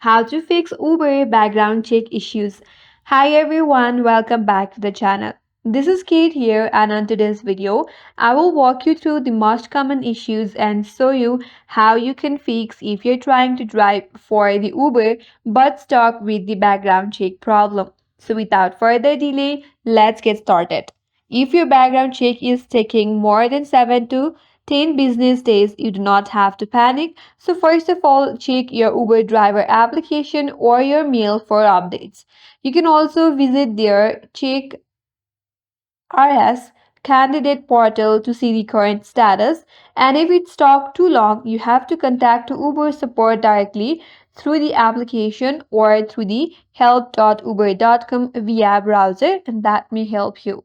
How to fix Uber background check issues. Hi everyone, welcome back to the channel. This is Kate here, and on today's video, I will walk you through the most common issues and show you how you can fix if you're trying to drive for the Uber but stuck with the background check problem. So without further delay, let's get started. If your background check is taking more than 7 to 10 business days, you do not have to panic. So first of all, check your Uber driver application or your mail for updates. You can also visit their Checkr candidate portal to see the current status. And if it's stuck too long, you have to contact Uber support directly through the application or through the help.uber.com via browser, and that may help you.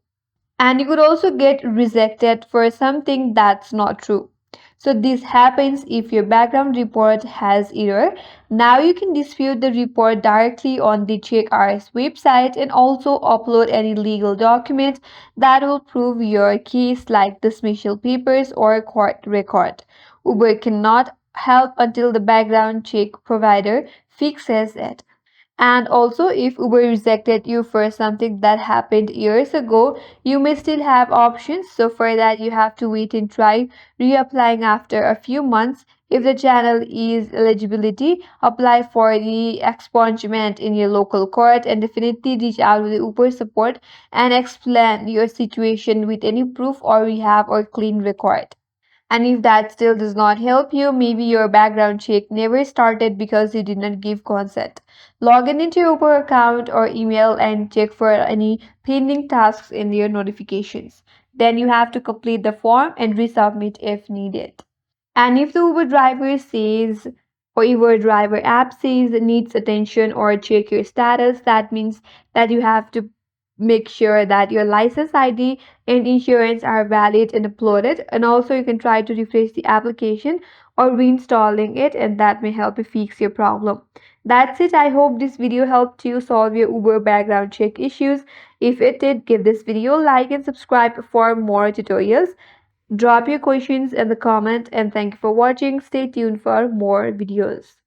And you could also get rejected for something that's not true. So this happens if your background report has error. Now you can dispute the report directly on the Checkr website and also upload any legal document that will prove your case, like dismissal papers or court record. Uber cannot help until the background check provider fixes it. And also, if Uber rejected you for something that happened years ago, you may still have options. So, for that, you have to wait and try reapplying after a few months. If the channel is eligibility, apply for the expungement in your local court and definitely reach out to the Uber support and explain your situation with any proof or rehab or clean record. And if that still does not help you, maybe your background check never started because you did not give consent. Log in into your Uber account or email and check for any pending tasks in your notifications. Then you have to complete the form and resubmit if needed. And if the Uber driver says or Uber driver app says it needs attention or check your status, that means that you have to make sure that your license ID and insurance are valid and uploaded. And also you can try to refresh the application or reinstalling it, and that may help you fix your problem. That's it. I hope this video helped you solve your Uber background check issues. If it did, give this video a like and subscribe for more tutorials. Drop your questions in the comment, and thank you for watching. Stay tuned for more videos.